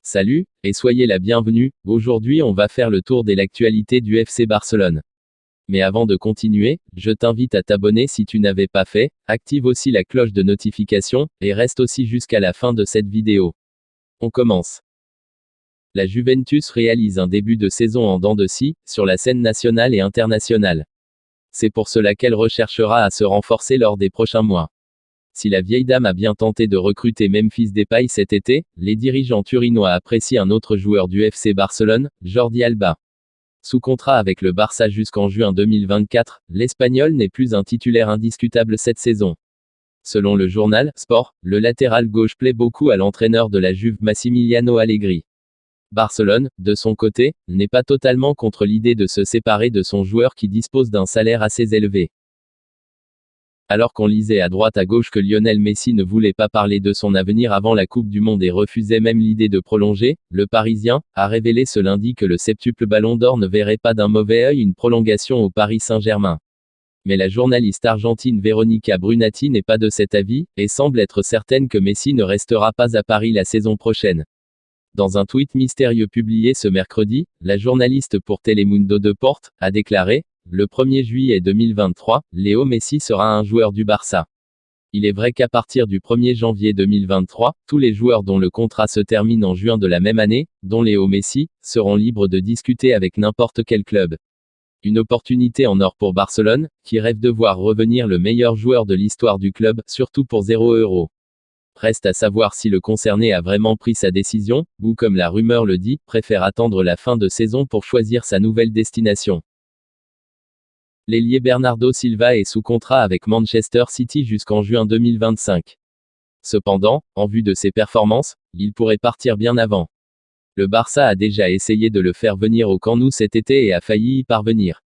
Salut, et soyez la bienvenue. Aujourd'hui on va faire le tour de l'actualité du FC Barcelone. Mais avant de continuer, je t'invite à t'abonner si tu n'avais pas fait, active aussi la cloche de notification, et reste aussi jusqu'à la fin de cette vidéo. On commence. La Juventus réalise un début de saison en dents de scie, sur la scène nationale et internationale. C'est pour cela qu'elle recherchera à se renforcer lors des prochains mois. Si la vieille dame a bien tenté de recruter Memphis Depay cet été, les dirigeants turinois apprécient un autre joueur du FC Barcelone, Jordi Alba. Sous contrat avec le Barça jusqu'en juin 2024, l'Espagnol n'est plus un titulaire indiscutable cette saison. Selon le journal Sport, le latéral gauche plaît beaucoup à l'entraîneur de la Juve Massimiliano Allegri. Barcelone, de son côté, n'est pas totalement contre l'idée de se séparer de son joueur qui dispose d'un salaire assez élevé. Alors qu'on lisait à droite à gauche que Lionel Messi ne voulait pas parler de son avenir avant la Coupe du Monde et refusait même l'idée de prolonger, le Parisien a révélé ce lundi que le septuple Ballon d'Or ne verrait pas d'un mauvais œil une prolongation au Paris Saint-Germain. Mais la journaliste argentine Veronica Brunati n'est pas de cet avis, et semble être certaine que Messi ne restera pas à Paris la saison prochaine. Dans un tweet mystérieux publié ce mercredi, la journaliste pour Telemundo Deportes a déclaré: le 1er juillet 2023, Léo Messi sera un joueur du Barça. Il est vrai qu'à partir du 1er janvier 2023, tous les joueurs dont le contrat se termine en juin de la même année, dont Léo Messi, seront libres de discuter avec n'importe quel club. Une opportunité en or pour Barcelone, qui rêve de voir revenir le meilleur joueur de l'histoire du club, surtout pour 0 €. Reste à savoir si le concerné a vraiment pris sa décision, ou comme la rumeur le dit, préfère attendre la fin de saison pour choisir sa nouvelle destination. L'ailier Bernardo Silva est sous contrat avec Manchester City jusqu'en juin 2025. Cependant, en vue de ses performances, il pourrait partir bien avant. Le Barça a déjà essayé de le faire venir au Camp Nou cet été et a failli y parvenir.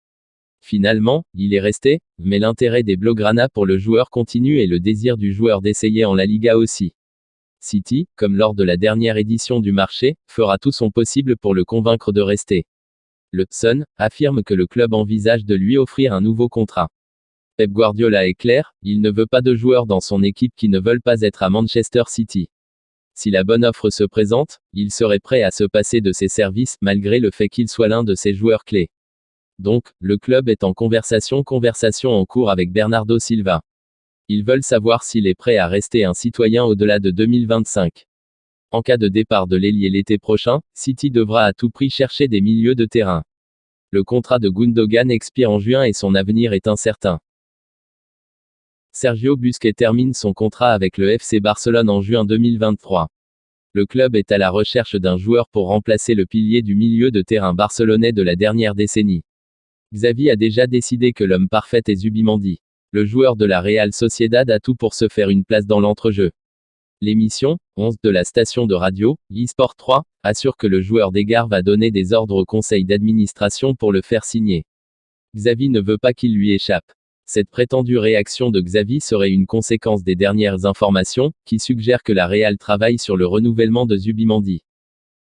Finalement, il est resté, mais l'intérêt des Blaugrana pour le joueur continue et le désir du joueur d'essayer en La Liga aussi. City, comme lors de la dernière édition du marché, fera tout son possible pour le convaincre de rester. Le Sun affirme que le club envisage de lui offrir un nouveau contrat. Pep Guardiola est clair, il ne veut pas de joueurs dans son équipe qui ne veulent pas être à Manchester City. Si la bonne offre se présente, il serait prêt à se passer de ses services, malgré le fait qu'il soit l'un de ses joueurs clés. Donc, le club est en conversation en cours avec Bernardo Silva. Ils veulent savoir s'il est prêt à rester un citoyen au-delà de 2025. En cas de départ de l'ailier l'été prochain, City devra à tout prix chercher des milieux de terrain. Le contrat de Gundogan expire en juin et son avenir est incertain. Sergio Busquets termine son contrat avec le FC Barcelone en juin 2023. Le club est à la recherche d'un joueur pour remplacer le pilier du milieu de terrain barcelonais de la dernière décennie. Xavi a déjà décidé que l'homme parfait est Zubimendi. Le joueur de la Real Sociedad a tout pour se faire une place dans l'entrejeu. L'émission 11 de la station de radio, eSport 3, assure que le joueur d'Égard va donner des ordres au conseil d'administration pour le faire signer. Xavi ne veut pas qu'il lui échappe. Cette prétendue réaction de Xavi serait une conséquence des dernières informations, qui suggèrent que la Real travaille sur le renouvellement de Zubimendi.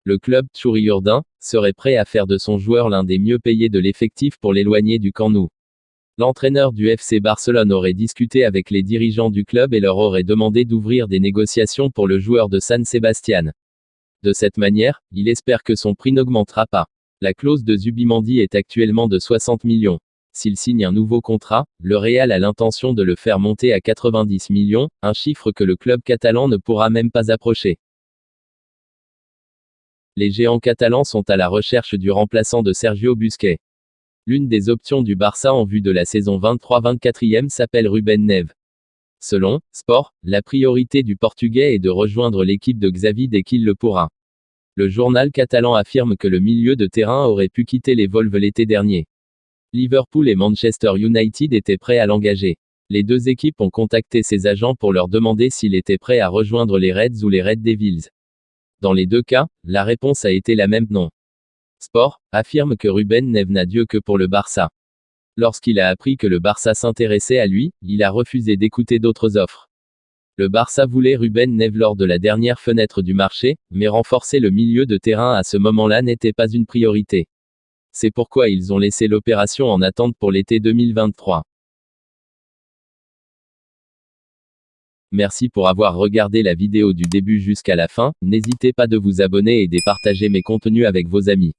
Le club Tchouri-Jourdain serait prêt à faire de son joueur l'un des mieux payés de l'effectif pour l'éloigner du Camp Nou. L'entraîneur du FC Barcelone aurait discuté avec les dirigeants du club et leur aurait demandé d'ouvrir des négociations pour le joueur de San Sebastián. De cette manière, il espère que son prix n'augmentera pas. La clause de Zubimendi est actuellement de 60 millions. S'il signe un nouveau contrat, le Real a l'intention de le faire monter à 90 millions, un chiffre que le club catalan ne pourra même pas approcher. Les géants catalans sont à la recherche du remplaçant de Sergio Busquets. L'une des options du Barça en vue de la saison 23-24e s'appelle Ruben Neves. Selon Sport, la priorité du Portugais est de rejoindre l'équipe de Xavi dès qu'il le pourra. Le journal catalan affirme que le milieu de terrain aurait pu quitter les Wolves l'été dernier. Liverpool et Manchester United étaient prêts à l'engager. Les deux équipes ont contacté ses agents pour leur demander s'il était prêt à rejoindre les Reds ou les Red Devils. Dans les deux cas, la réponse a été la même: non. Sport affirme que Ruben Neves n'a d'yeux que pour le Barça. Lorsqu'il a appris que le Barça s'intéressait à lui, il a refusé d'écouter d'autres offres. Le Barça voulait Ruben Neves lors de la dernière fenêtre du marché, mais renforcer le milieu de terrain à ce moment-là n'était pas une priorité. C'est pourquoi ils ont laissé l'opération en attente pour l'été 2023. Merci pour avoir regardé la vidéo du début jusqu'à la fin, n'hésitez pas de vous abonner et de partager mes contenus avec vos amis.